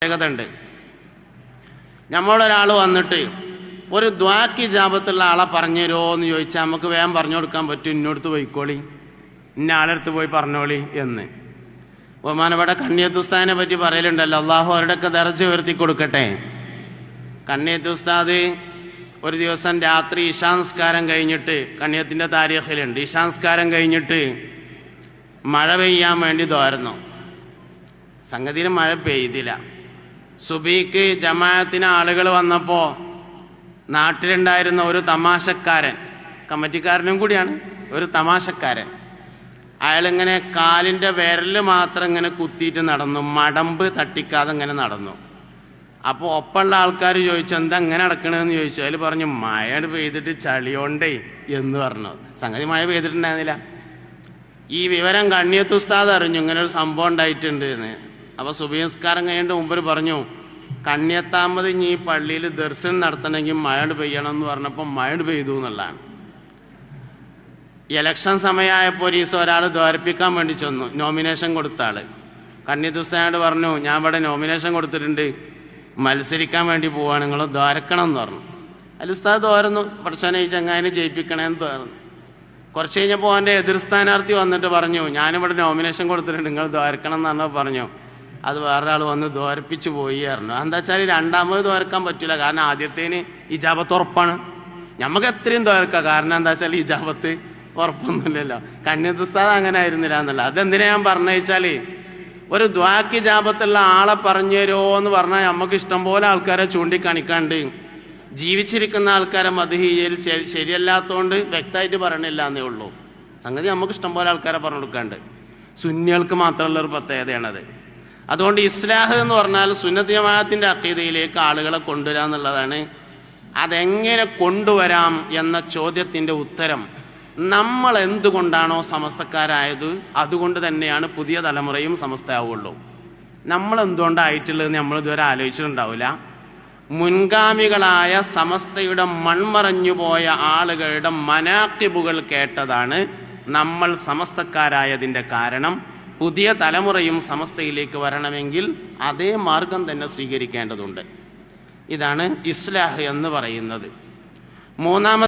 പ്രത്യേകത ഉണ്ട്. നമ്മളൊരാൾ വന്നിട്ട് ഒരു ദ്വാക്ക് ഇജാബത്തുള്ള ആളെ പറഞ്ഞു തരുമോ എന്ന് ചോദിച്ചാൽ നമുക്ക് വേഗം പറഞ്ഞു കൊടുക്കാൻ പറ്റും. ഇന്നോടത്ത് പോയിക്കോളി, ഇന്ന ആളടുത്ത് പോയി പറഞ്ഞോളി എന്ന്. ബഹുമാനപ്പെട്ട കണ്ണിയത്ത് ഉസ്താദിനെ പറ്റി പറയലുണ്ടല്ലോ, അള്ളാഹു അവരുടെയൊക്കെ ദർജ ഉയർത്തി കൊടുക്കട്ടെ. കണ്ണിയത്ത് ഉസ്താദ് ഒരു ദിവസം രാത്രി ഇശാംസ്കാരം കഴിഞ്ഞിട്ട്, കണ്ണിയത്തിൻ്റെ താരീഖിലുണ്ട്, ഇശാംസ്കാരം കഴിഞ്ഞിട്ട് മഴ പെയ്യാൻ വേണ്ടി തോരുന്നു. സംഗതിയിൽ മഴ പെയ്തില്ല. സുബീക്ക് ജമാഅത്തിന് ആളുകൾ വന്നപ്പോൾ നാട്ടിലുണ്ടായിരുന്ന ഒരു തമാശക്കാരൻ, കമ്മിറ്റിക്കാരനും കൂടിയാണ്, ഒരു തമാശക്കാരൻ, അയാളിങ്ങനെ കാലിൻ്റെ വിരൽ മാത്രം ഇങ്ങനെ കുത്തിയിട്ട് നടന്നു, മടമ്പ് തട്ടിക്കാതെ ഇങ്ങനെ നടന്നു. അപ്പോൾ ഒപ്പമുള്ള ആൾക്കാർ ചോദിച്ചു, എന്താ ഇങ്ങനെ നടക്കണമെന്ന് ചോദിച്ചു. അതിൽ പറഞ്ഞു, മഴ പെയ്തിട്ട് ചളിയോണ്ടേ എന്ന് പറഞ്ഞു. സംഗതി മഴ പെയ്തിട്ടുണ്ടായിരുന്നില്ല. ഈ വിവരം കണ്ണിയത്ത് ഉസ്താദ് അറിഞ്ഞു, ഇങ്ങനെ ഒരു സംഭവം ഉണ്ടായിട്ടുണ്ട് എന്ന്. അപ്പോൾ സുബഹിസ്കാരം കഴിഞ്ഞിട്ട് മുമ്പ് പറഞ്ഞു, കണ്ണിയത്താമത് ഇനി ഈ പള്ളിയിൽ ദർശനം നടത്തണമെങ്കിൽ മഴ പെയ്യണം എന്ന് പറഞ്ഞപ്പോൾ മഴ പെയ്തു എന്നുള്ളതാണ്. ഇലക്ഷൻ സമയമായപ്പോൾ ഒരു ദിവസം ഒരാൾ ദ്വാരപ്പിക്കാൻ വേണ്ടി ചെന്നു, നോമിനേഷൻ കൊടുത്ത ആൾ. കണ്ണിയത്ത് ഉസ്താദിനോട് പറഞ്ഞു, ഞാൻ ഇവിടെ നോമിനേഷൻ കൊടുത്തിട്ടുണ്ട്, മത്സരിക്കാൻ വേണ്ടി പോവാണ്, നിങ്ങൾ ദ്വാരക്കണം എന്ന് പറഞ്ഞു. അതിൽ ഉസ്താദ് തോരുന്നു, പഠിച്ചോനെ ഈ ചങ്ങായിനെ ജയിപ്പിക്കണേന്ന് തോന്നുന്നു. കുറച്ച് കഴിഞ്ഞപ്പോൾ അവൻ്റെ എതിർ സ്ഥാനാർത്ഥി വന്നിട്ട് പറഞ്ഞു, ഞാനിവിടെ നോമിനേഷൻ കൊടുത്തിട്ടുണ്ട്, നിങ്ങൾ ദ്വാരക്കണം എന്ന് പറഞ്ഞപ്പോൾ പറഞ്ഞു, അത് വേറൊരാൾ വന്ന് ദ്വാരപ്പിച്ച് പോയി പറഞ്ഞു. എന്താ വെച്ചാൽ രണ്ടാമത് ദ്വാരക്കാൻ പറ്റില്ല, കാരണം ആദ്യത്തേന് ഇജാബത്ത് ഉറപ്പാണ്. നമുക്ക് എത്രയും ദ്വാരക്കാം, കാരണം എന്താ വെച്ചാൽ ഇജാബത്ത് ഉറപ്പൊന്നുമില്ലല്ലോ. കണ്ണിയത്ത് ഉസ്താദ് അങ്ങനെ ആയിരുന്നില്ല എന്നല്ല. അതെന്തിനാ ഞാൻ പറഞ്ഞു വെച്ചാൽ, ഒരു ദ്വാക്ക് ഇജാബത്തുള്ള ആളെ പറഞ്ഞു തരുമോ എന്ന് പറഞ്ഞാൽ നമുക്ക് ഇഷ്ടംപോലെ ആൾക്കാരെ ചൂണ്ടിക്കാണിക്കാണ്ട്, ജീവിച്ചിരിക്കുന്ന ആൾക്കാരെ മദ്ഹിയിൽ ശരിയല്ലാത്തതുകൊണ്ട് വ്യക്തമായിട്ട് പറയണില്ല എന്നേ ഉള്ളൂ. സംഗതി നമുക്ക് ഇഷ്ടംപോലെ ആൾക്കാരെ പറഞ്ഞു കൊടുക്കാണ്ട്. സുന്നികൾക്ക് മാത്രമുള്ളൊരു പ്രത്യേകതയാണത്. അതുകൊണ്ട് ഇസ്ലാഹ് എന്ന് പറഞ്ഞാൽ സുന്നത്ത് ജമാഅത്തിൻ്റെ അഖീദയിലേക്ക് ആളുകളെ കൊണ്ടുവരാം എന്നുള്ളതാണ്. അതെങ്ങനെ കൊണ്ടുവരാം എന്ന ചോദ്യത്തിൻ്റെ ഉത്തരം, നമ്മൾ എന്തുകൊണ്ടാണോ സമസ്തക്കാരായത് അതുകൊണ്ട് തന്നെയാണ് പുതിയ തലമുറയും സമസ്തയാവുള്ളൂ. നമ്മൾ എന്തുകൊണ്ടായിട്ടുള്ളതെന്ന് നമ്മൾ ഇതുവരെ ആലോചിച്ചിട്ടുണ്ടാവില്ല. മുൻഗാമികളായ സമസ്തയുടെ മൺമറഞ്ഞുപോയ ആളുകളുടെ മനാഖിബുകൾ കേട്ടതാണ് നമ്മൾ സമസ്തക്കാരായതിൻ്റെ കാരണം. പുതിയ തലമുറയും സമസ്തയിലേക്ക് വരണമെങ്കിൽ അതേ മാർഗം തന്നെ സ്വീകരിക്കേണ്ടതുണ്ട്. ഇതാണ് ഇസ്ലാഹ് എന്ന് പറയുന്നത്. മൂന്നാമത്തെ